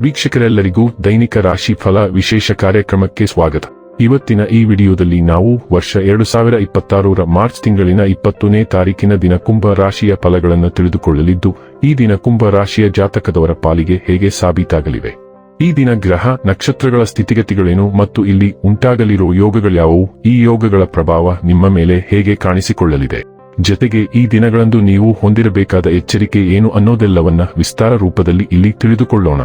ವೀಕ್ಷಕರೆಲ್ಲರಿಗೂ ದೈನಿಕ ರಾಶಿ ಫಲ ವಿಶೇಷ ಕಾರ್ಯಕ್ರಮಕ್ಕೆ ಸ್ವಾಗತ. ಇವತ್ತಿನ ಈ ವಿಡಿಯೋದಲ್ಲಿ ನಾವು ವರ್ಷ 2026ರ ಮಾರ್ಚ್ ತಿಂಗಳಿನ 20ನೇ ತಾರೀಕಿನ ದಿನ ಕುಂಭ ರಾಶಿಯ ಫಲಗಳನ್ನು ತಿಳಿದುಕೊಳ್ಳಲಿದ್ದು, ಈ ದಿನ ಕುಂಭ ರಾಶಿಯ ಜಾತಕದವರ ಪಾಲಿಗೆ ಹೇಗೆ ಸಾಬೀತಾಗಲಿವೆ, ಈ ದಿನ ಗ್ರಹ ನಕ್ಷತ್ರಗಳ ಸ್ಥಿತಿಗತಿಗಳೇನು ಮತ್ತು ಇಲ್ಲಿ ಉಂಟಾಗಲಿರುವ ಯೋಗಗಳ್ಯಾವುವು, ಈ ಯೋಗಗಳ ಪ್ರಭಾವ ನಿಮ್ಮ ಮೇಲೆ ಹೇಗೆ ಕಾಣಿಸಿಕೊಳ್ಳಲಿದೆ, ಜತೆಗೆ ಈ ದಿನಗಳಂದು ನೀವು ಹೊಂದಿರಬೇಕಾದ ಎಚ್ಚರಿಕೆ ಏನು ಅನ್ನೋದೆಲ್ಲವನ್ನ ವಿಸ್ತಾರ ರೂಪದಲ್ಲಿ ಇಲ್ಲಿ ತಿಳಿದುಕೊಳ್ಳೋಣ.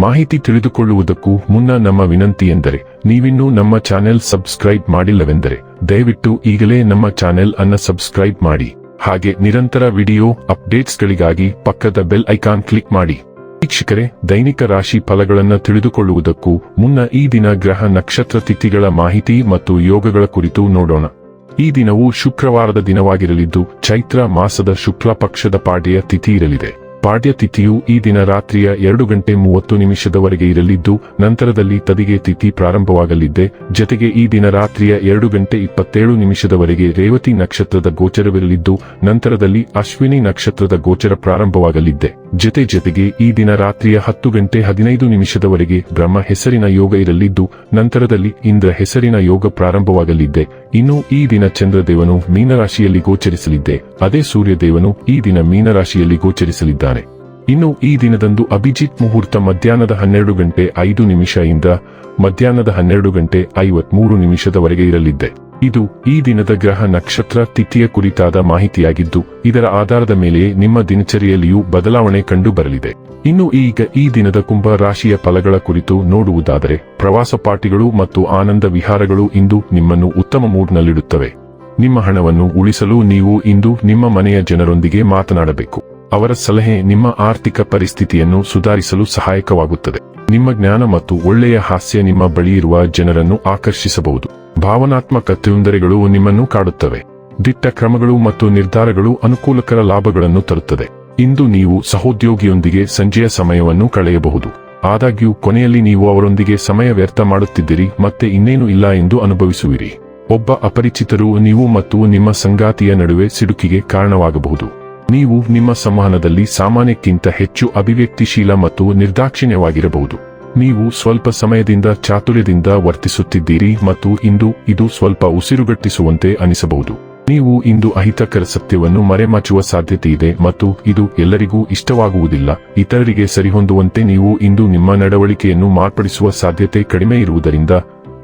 ಮಾಹಿತಿ ತಿಳಿದುಕೊಳ್ಳುವುದಕ್ಕೂ ಮುನ್ನ ನಮ್ಮ ವಿನಂತಿ ಎಂದರೆ, ನೀವಿನ್ನೂ ನಮ್ಮ ಚಾನೆಲ್ ಸಬ್ಸ್ಕ್ರೈಬ್ ಮಾಡಿಲ್ಲವೆಂದರೆ ದಯವಿಟ್ಟು ಈಗಲೇ ನಮ್ಮ ಚಾನೆಲ್ ಅನ್ನ ಸಬ್ಸ್ಕ್ರೈಬ್ ಮಾಡಿ. ಹಾಗೆ ನಿರಂತರ ವಿಡಿಯೋ ಅಪ್ಡೇಟ್ಸ್ಗಳಿಗಾಗಿ ಪಕ್ಕದ ಬೆಲ್ ಐಕಾನ್ ಕ್ಲಿಕ್ ಮಾಡಿ. ವೀಕ್ಷಕರೇ, ದೈನಿಕ ರಾಶಿ ಫಲಗಳನ್ನು ತಿಳಿದುಕೊಳ್ಳುವುದಕ್ಕೂ ಮುನ್ನ ಈ ದಿನ ಗ್ರಹ ನಕ್ಷತ್ರ ತಿಥಿಗಳ ಮಾಹಿತಿ ಮತ್ತು ಯೋಗಗಳ ಕುರಿತು ನೋಡೋಣ. ಈ ದಿನವು ಶುಕ್ರವಾರದ ದಿನವಾಗಿರಲಿದ್ದು, ಚೈತ್ರ ಮಾಸದ ಶುಕ್ಲ ಪಕ್ಷದ ಪಾಡ್ಯ ತಿಥಿ ಇರಲಿದೆ. ಪಾಡ್ಯ ತಿಥಿಯು ಈ ದಿನ ರಾತ್ರಿಯ 2:30 ಇರಲಿದ್ದು, ನಂತರದಲ್ಲಿ ತದಿಗೆ ತಿಥಿ ಪ್ರಾರಂಭವಾಗಲಿದೆ. ಜತೆಗೆ ಈ ದಿನ ರಾತ್ರಿಯ 2:27 ರೇವತಿ ನಕ್ಷತ್ರದ ಗೋಚರವಿರಲಿದ್ದು, ನಂತರದಲ್ಲಿ ಅಶ್ವಿನಿ ನಕ್ಷತ್ರದ ಗೋಚರ ಪ್ರಾರಂಭವಾಗಲಿದೆ. ಜತೆಗೆ ಈ ದಿನ ರಾತ್ರಿಯ 10:15 ಬ್ರಹ್ಮ ಹೆಸರಿನ ಯೋಗ ಇರಲಿದ್ದು, ನಂತರದಲ್ಲಿ ಇಂದ್ರ ಹೆಸರಿನ ಯೋಗ ಪ್ರಾರಂಭವಾಗಲಿದೆ. ಇನ್ನು ಈ ದಿನ ಚಂದ್ರದೇವನು ಮೀನರಾಶಿಯಲ್ಲಿ ಗೋಚರಿಸಲಿದೆ. ಅದೇ ಸೂರ್ಯದೇವನು ಈ ದಿನ ಮೀನರಾಶಿಯಲ್ಲಿ ಗೋಚರಿಸಲಿದ್ದಾನೆ. ಇನ್ನು ಈ ದಿನದಂದು ಅಭಿಜಿತ್ ಮುಹೂರ್ತ ಮಧ್ಯಾಹ್ನದ 12:05 ಇಂದ ಮಧ್ಯಾಹ್ನದ 12:53 ಇರಲಿದೆ. ಇದು ಈ ದಿನದ ಗ್ರಹ ನಕ್ಷತ್ರ ತಿಥಿಯ ಕುರಿತಾದ ಮಾಹಿತಿಯಾಗಿದ್ದು, ಇದರ ಆಧಾರದ ಮೇಲೆಯೇ ನಿಮ್ಮ ದಿನಚರಿಯಲ್ಲಿಯೂ ಬದಲಾವಣೆ ಕಂಡು ಬರಲಿದೆ. ಇನ್ನು ಈಗ ಈ ದಿನದ ಕುಂಭ ರಾಶಿಯ ಫಲಗಳ ಕುರಿತು ನೋಡುವುದಾದರೆ, ಪ್ರವಾಸ ಪಾರ್ಟಿಗಳು ಮತ್ತು ಆನಂದ ವಿಹಾರಗಳು ಇಂದು ನಿಮ್ಮನ್ನು ಉತ್ತಮ ಮೂಡ್ನಲ್ಲಿಡುತ್ತವೆ. ನಿಮ್ಮ ಹಣವನ್ನು ಉಳಿಸಲು ನೀವು ಇಂದು ನಿಮ್ಮ ಮನೆಯ ಜನರೊಂದಿಗೆ ಮಾತನಾಡಬೇಕು. ಅವರ ಸಲಹೆ ನಿಮ್ಮ ಆರ್ಥಿಕ ಪರಿಸ್ಥಿತಿಯನ್ನು ಸುಧಾರಿಸಲು ಸಹಾಯಕವಾಗುತ್ತದೆ. ನಿಮ್ಮ ಜ್ಞಾನ ಮತ್ತು ಒಳ್ಳೆಯ ಹಾಸ್ಯ ನಿಮ್ಮ ಬಳಿ ಇರುವ ಜನರನ್ನು ಆಕರ್ಷಿಸಬಹುದು. ಭಾವನಾತ್ಮಕ ತೊಂದರೆಗಳು ನಿಮ್ಮನ್ನು ಕಾಡುತ್ತವೆ. ದಿಟ್ಟ ಕ್ರಮಗಳು ಮತ್ತು ನಿರ್ಧಾರಗಳು ಅನುಕೂಲಕರ ಲಾಭಗಳನ್ನು ತರುತ್ತದೆ. ಇಂದು ನೀವು ಸಹೋದ್ಯೋಗಿಯೊಂದಿಗೆ ಸಂಜೆಯ ಸಮಯವನ್ನು ಕಳೆಯಬಹುದು. ಆದಾಗ್ಯೂ ಕೊನೆಯಲ್ಲಿ ನೀವು ಅವರೊಂದಿಗೆ ಸಮಯ ವ್ಯರ್ಥ ಮಾಡುತ್ತಿದ್ದೀರಿ ಮತ್ತೆ ಇನ್ನೇನು ಇಲ್ಲ ಎಂದು ಅನುಭವಿಸುವಿರಿ. ಒಬ್ಬ ಅಪರಿಚಿತರು ನೀವು ಮತ್ತು ನಿಮ್ಮ ಸಂಗಾತಿಯ ನಡುವೆ ಸಿಡುಕಿಗೆ ಕಾರಣವಾಗಬಹುದು. ನೀವು ನಿಮ್ಮ ಸಂವಹನದಲ್ಲಿ ಸಾಮಾನ್ಯಕ್ಕಿಂತ ಹೆಚ್ಚು ಅಭಿವ್ಯಕ್ತಿಶೀಲ ಮತ್ತು ನಿರ್ದಾಕ್ಷಿಣ್ಯವಾಗಿರಬಹುದು. ನೀವು ಸ್ವಲ್ಪ ಸಮಯದಿಂದ ಚಾತುರ್ಯದಿಂದ ವರ್ತಿಸುತ್ತಿದ್ದೀರಿ ಮತ್ತು ಇಂದು ಇದು ಸ್ವಲ್ಪ ಉಸಿರುಗಟ್ಟಿಸುವಂತೆ ಅನಿಸಬಹುದು. ನೀವು ಇಂದು ಅಹಿತಕರ ಸತ್ಯವನ್ನು ಮರೆಮಾಚುವ ಸಾಧ್ಯತೆಯಿದೆ ಮತ್ತು ಇದು ಎಲ್ಲರಿಗೂ ಇಷ್ಟವಾಗುವುದಿಲ್ಲ. ಇತರರಿಗೆ ಸರಿಹೊಂದುವಂತೆ ನೀವು ಇಂದು ನಿಮ್ಮ ನಡವಳಿಕೆಯನ್ನು ಮಾರ್ಪಡಿಸುವ ಸಾಧ್ಯತೆ ಕಡಿಮೆ ಇರುವುದರಿಂದ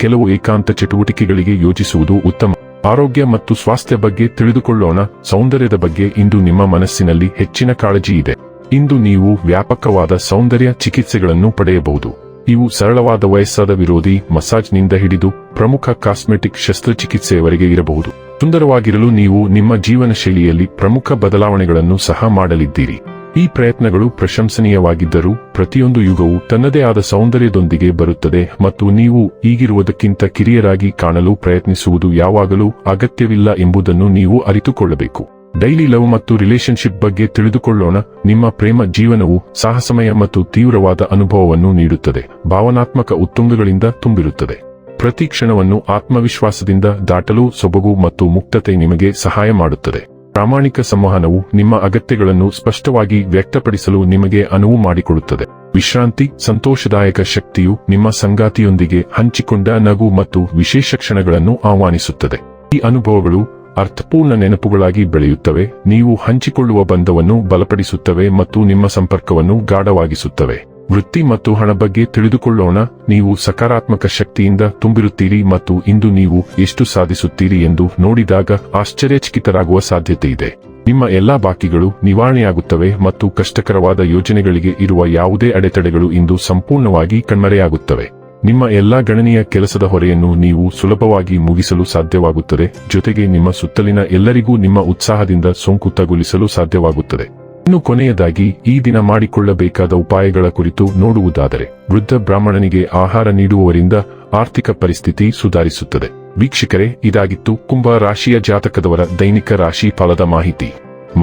ಕೆಲವು ಏಕಾಂತ ಚಟುವಟಿಕೆಗಳಿಗೆ ಯೋಜಿಸುವುದು ಉತ್ತಮ. ಆರೋಗ್ಯ ಮತ್ತು ಸ್ವಾಸ್ಥ್ಯ ಬಗ್ಗೆ ತಿಳಿದುಕೊಳ್ಳೋಣ. ಸೌಂದರ್ಯದ ಬಗ್ಗೆ ಇಂದು ನಿಮ್ಮ ಮನಸ್ಸಿನಲ್ಲಿ ಹೆಚ್ಚಿನ ಕಾಳಜಿ ಇದೆ. ಇಂದು ನೀವು ವ್ಯಾಪಕವಾದ ಸೌಂದರ್ಯ ಚಿಕಿತ್ಸೆಗಳನ್ನು ಪಡೆಯಬಹುದು. ಇವು ಸರಳವಾದ ವಯಸ್ಸಾದ ವಿರೋಧಿ ಮಸಾಜ್ನಿಂದ ಹಿಡಿದು ಪ್ರಮುಖ ಕಾಸ್ಮೆಟಿಕ್ ಶಸ್ತ್ರಚಿಕಿತ್ಸೆಯವರೆಗೆ ಇರಬಹುದು. ಸುಂದರವಾಗಿರಲು ನೀವು ನಿಮ್ಮ ಜೀವನ ಶೈಲಿಯಲ್ಲಿ ಪ್ರಮುಖ ಬದಲಾವಣೆಗಳನ್ನು ಸಹ ಮಾಡಲಿದ್ದೀರಿ. ಈ ಪ್ರಯತ್ನಗಳು ಪ್ರಶಂಸನೀಯವಾಗಿದ್ದರೂ ಪ್ರತಿಯೊಂದು ಯುಗವು ತನ್ನದೇ ಆದ ಸೌಂದರ್ಯದೊಂದಿಗೆ ಬರುತ್ತದೆ ಮತ್ತು ನೀವು ಈಗಿರುವುದಕ್ಕಿಂತ ಕಿರಿಯರಾಗಿ ಕಾಣಲು ಪ್ರಯತ್ನಿಸುವುದು ಯಾವಾಗಲೂ ಅಗತ್ಯವಿಲ್ಲ ಎಂಬುದನ್ನು ನೀವು ಅರಿತುಕೊಳ್ಳಬೇಕು. ಡೈಲಿ ಲವ್ ಮತ್ತು ರಿಲೇಶನ್ಶಿಪ್ ಬಗ್ಗೆ ತಿಳಿದುಕೊಳ್ಳೋಣ. ನಿಮ್ಮ ಪ್ರೇಮ ಜೀವನವು ಸಾಹಸಮಯ ಮತ್ತು ತೀವ್ರವಾದ ಅನುಭವವನ್ನು ನೀಡುತ್ತದೆ. ಭಾವನಾತ್ಮಕ ಉತ್ತುಂಗಗಳಿಂದ ತುಂಬಿರುತ್ತದೆ. ಪ್ರತಿ ಕ್ಷಣವನ್ನು ಆತ್ಮವಿಶ್ವಾಸದಿಂದ ದಾಟಲು ಸೊಬಗು ಮತ್ತು ಮುಕ್ತತೆ ನಿಮಗೆ ಸಹಾಯ ಮಾಡುತ್ತದೆ. ಪ್ರಾಮಾಣಿಕ ಸಂವಹನವು ನಿಮ್ಮ ಅಗತ್ಯಗಳನ್ನು ಸ್ಪಷ್ಟವಾಗಿ ವ್ಯಕ್ತಪಡಿಸಲು ನಿಮಗೆ ಅನುವು ಮಾಡಿಕೊಡುತ್ತದೆ. ವಿಶ್ರಾಂತಿ, ಸಂತೋಷದಾಯಕ ಶಕ್ತಿಯು ನಿಮ್ಮ ಸಂಗಾತಿಯೊಂದಿಗೆ ಹಂಚಿಕೊಂಡ ನಗು ಮತ್ತು ವಿಶೇಷ ಕ್ಷಣಗಳನ್ನು ಆಹ್ವಾನಿಸುತ್ತದೆ. ಈ ಅನುಭವಗಳು ಅರ್ಥಪೂರ್ಣ ನೆನಪುಗಳಾಗಿ ಬೆಳೆಯುತ್ತವೆ. ನೀವು ಹಂಚಿಕೊಳ್ಳುವ ಬಂಧವನ್ನು ಬಲಪಡಿಸುತ್ತವೆ ಮತ್ತು ನಿಮ್ಮ ಸಂಪರ್ಕವನ್ನು ಗಾಢವಾಗಿಸುತ್ತವೆ. ವೃತ್ತಿ ಮತ್ತು ಹಣ ಬಗ್ಗೆ ತಿಳಿದುಕೊಳ್ಳೋಣ. ನೀವು ಸಕಾರಾತ್ಮಕ ಶಕ್ತಿಯಿಂದ ತುಂಬಿರುತ್ತೀರಿ ಮತ್ತು ಇಂದು ನೀವು ಎಷ್ಟು ಸಾಧಿಸುತ್ತೀರಿ ಎಂದು ನೋಡಿದಾಗ ಆಶ್ಚರ್ಯಚಕಿತರಾಗುವ ಸಾಧ್ಯತೆಯಿದೆ. ನಿಮ್ಮ ಎಲ್ಲಾ ಬಾಕಿಗಳು ನಿವಾರಣೆಯಾಗುತ್ತವೆ ಮತ್ತು ಕಷ್ಟಕರವಾದ ಯೋಜನೆಗಳಿಗೆ ಇರುವ ಯಾವುದೇ ಅಡೆತಡೆಗಳು ಇಂದು ಸಂಪೂರ್ಣವಾಗಿ ಕಣ್ಮರೆಯಾಗುತ್ತವೆ. ನಿಮ್ಮ ಎಲ್ಲಾ ಗಣನೀಯ ಕೆಲಸದ ಹೊರೆಯನ್ನು ನೀವು ಸುಲಭವಾಗಿ ಮುಗಿಸಲು ಸಾಧ್ಯವಾಗುತ್ತದೆ. ಜೊತೆಗೆ ನಿಮ್ಮ ಸುತ್ತಲಿನ ಎಲ್ಲರಿಗೂ ನಿಮ್ಮ ಉತ್ಸಾಹದಿಂದ ಸೋಂಕು ತಗುಲಿಸಲು ಸಾಧ್ಯವಾಗುತ್ತದೆ. ಇನ್ನು ಕೊನೆಯದಾಗಿ ಈ ದಿನ ಮಾಡಿಕೊಳ್ಳಬೇಕಾದ ಉಪಾಯಗಳ ಕುರಿತು ನೋಡುವುದಾದರೆ, ವೃದ್ಧ ಬ್ರಾಹ್ಮಣನಿಗೆ ಆಹಾರ ನೀಡುವವರಿಂದ ಆರ್ಥಿಕ ಪರಿಸ್ಥಿತಿ ಸುಧಾರಿಸುತ್ತದೆ. ವೀಕ್ಷಕರೇ, ಇದಾಗಿತ್ತು ಕುಂಭ ರಾಶಿಯ ಜಾತಕದವರ ದೈನಿಕ ರಾಶಿ ಫಲದ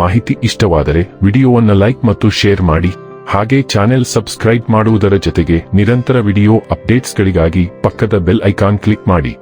ಮಾಹಿತಿ ಇಷ್ಟವಾದರೆ ವಿಡಿಯೋವನ್ನು ಲೈಕ್ ಮತ್ತು ಶೇರ್ ಮಾಡಿ. ಹಾಗೆ ಚಾನೆಲ್ ಸಬ್ಸ್ಕ್ರೈಬ್ ಮಾಡುವುದರ ಜೊತೆಗೆ ನಿರಂತರ ವಿಡಿಯೋ ಅಪ್ಡೇಟ್ಸ್ಗಳಿಗಾಗಿ ಪಕ್ಕದ ಬೆಲ್ ಐಕಾನ್ ಕ್ಲಿಕ್ ಮಾಡಿ.